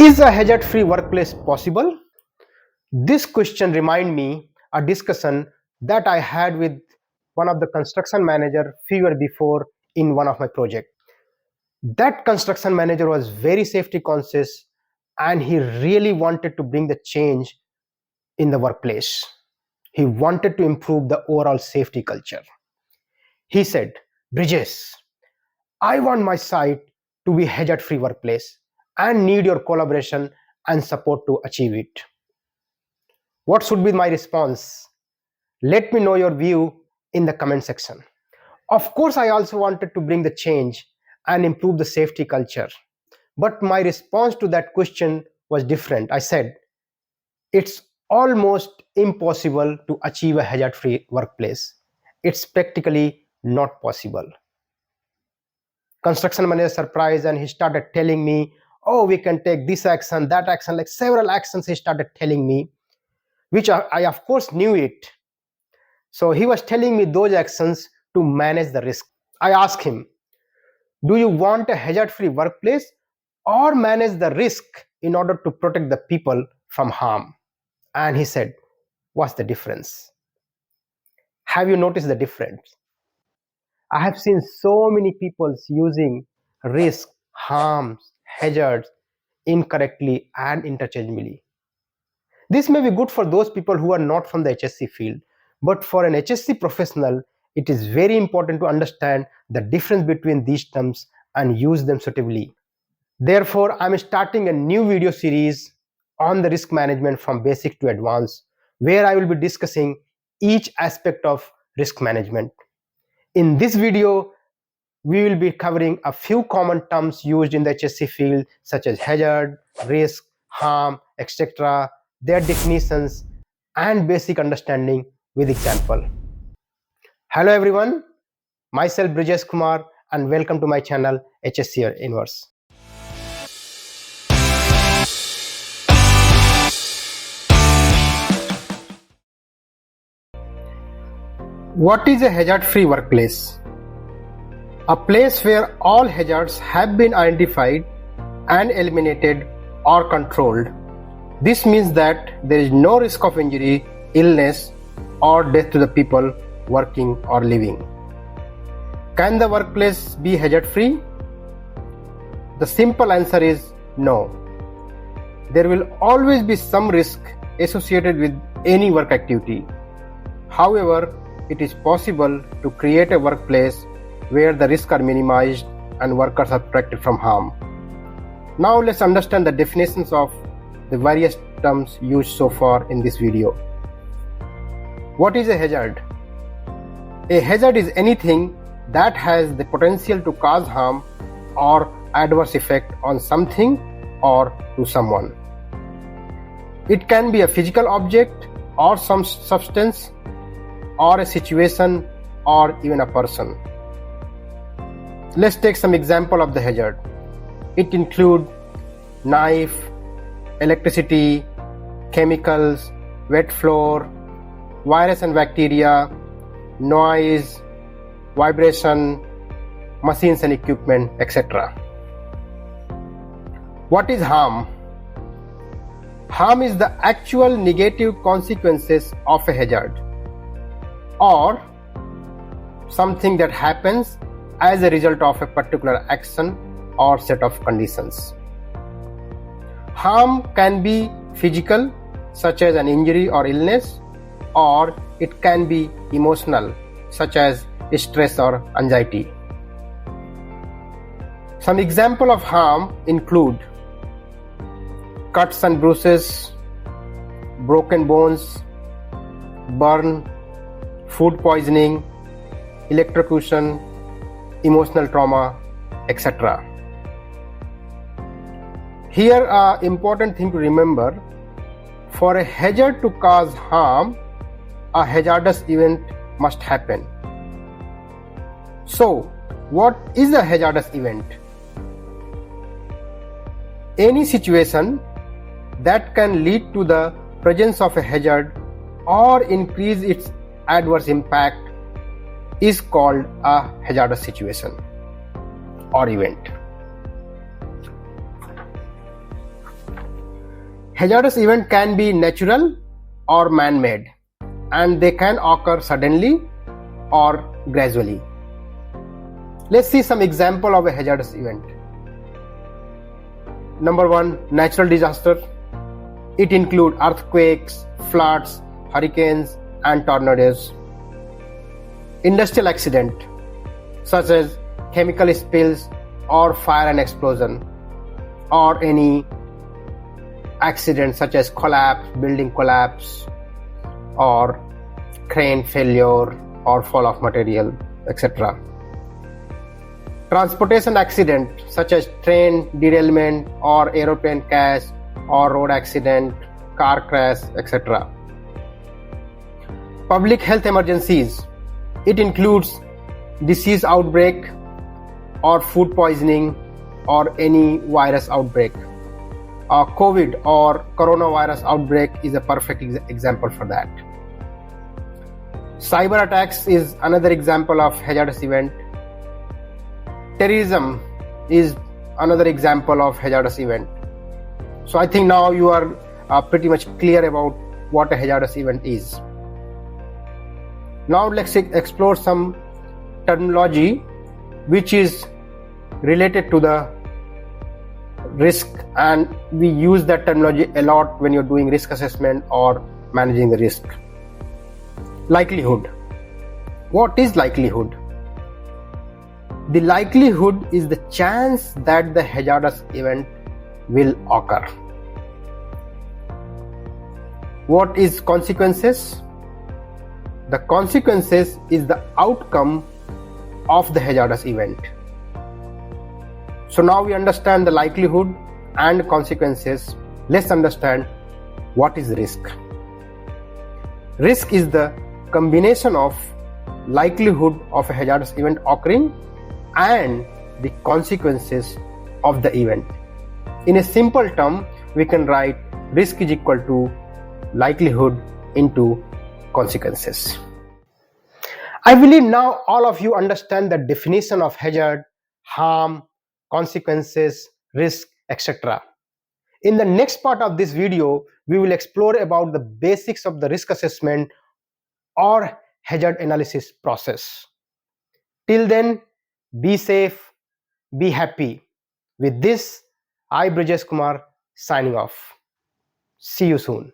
Is a hazard-free workplace possible? This question reminds me a discussion that I had with one of the construction manager few years before in one of my projects. That construction manager was very safety conscious and he really wanted to bring the change in the workplace. He wanted to improve the overall safety culture. He said, Bridges, I want my site to be hazard-free workplace and need your collaboration and support to achieve it. What should be my response? Let me know your view in the comment section. Of course, I also wanted to bring the change and improve the safety culture. But my response to that question was different. I said, it's almost impossible to achieve a hazard-free workplace. It's practically not possible. Construction manager surprised and he started telling me, oh, we can take this action, that action, like several actions he started telling me, which I of course knew it. So he was telling me those actions to manage the risk. I asked him, do you want a hazard-free workplace or manage the risk in order to protect the people from harm? And he said, what's the difference? Have you noticed the difference? I have seen so many people using risk, harms, hazards incorrectly and interchangeably. This may be good for those people who are not from the HSC field, but for an HSC professional, it is very important to understand the difference between these terms and use them suitably. Therefore, I am starting a new video series on the risk management from basic to advanced, where I will be discussing each aspect of risk management. In this video, we will be covering a few common terms used in the HSC field, such as hazard, risk, harm, etc., their definitions, and basic understanding with example. Hello everyone, myself Bridges Kumar, and welcome to my channel HSC Inverse. What is a hazard-free workplace? A place where all hazards have been identified and eliminated or controlled. This means that there is no risk of injury, illness, or death to the people working or living. Can the workplace be hazard-free? The simple answer is no. There will always be some risk associated with any work activity. However, it is possible to create a workplace where the risks are minimized and workers are protected from harm. Now let's understand the definitions of the various terms used so far in this video. What is a hazard? A hazard is anything that has the potential to cause harm or adverse effect on something or to someone. It can be a physical object or some substance or a situation or even a person. Let's take some example of the hazard. It includes knife, electricity, chemicals, wet floor, virus and bacteria, noise, vibration, machines and equipment, etc. What is harm? Harm is the actual negative consequences of a hazard or something that happens as a result of a particular action or set of conditions. Harm can be physical, such as an injury or illness, or it can be emotional, such as stress or anxiety. Some examples of harm include cuts and bruises, broken bones, burn, food poisoning, electrocution, emotional trauma, etc. Here an important thing to remember: for a hazard to cause harm, a hazardous event must happen. So, what is a hazardous event? Any situation that can lead to the presence of a hazard or increase its adverse impact is called a hazardous situation or event. Hazardous event can be natural or man-made, and they can occur suddenly or gradually. Let's see some example of a hazardous event. Number 1, natural disaster. It includes earthquakes, floods, hurricanes, and tornadoes. Industrial accident, such as chemical spills or fire and explosion, or any accident such as collapse, building collapse, or crane failure, or fall of material, etc. Transportation accident such as train derailment or aeroplane crash or road accident, car crash, etc. Public health emergencies. It includes disease outbreak or food poisoning or any virus outbreak. COVID or coronavirus outbreak is a perfect example for that. Cyber attacks is another example of hazardous event. Terrorism is another example of hazardous event. So I think now you are pretty much clear about what a hazardous event is. Now let's explore some terminology which is related to the risk, and we use that terminology a lot when you're doing risk assessment or managing the risk. Likelihood. What is likelihood? The likelihood is the chance that the hazardous event will occur. What is consequences? The consequences is the outcome of the hazardous event. So now we understand the likelihood and consequences. Let's understand what is risk. Risk is the combination of likelihood of a hazardous event occurring and the consequences of the event. In a simple term, we can write risk is equal to likelihood into consequences. I believe now all of you understand the definition of hazard, harm, consequences, risk, etc. In the next part of this video, we will explore about the basics of the risk assessment or hazard analysis process. Till then, be safe, be happy. With this, I, Brijesh Kumar, signing off. See you soon.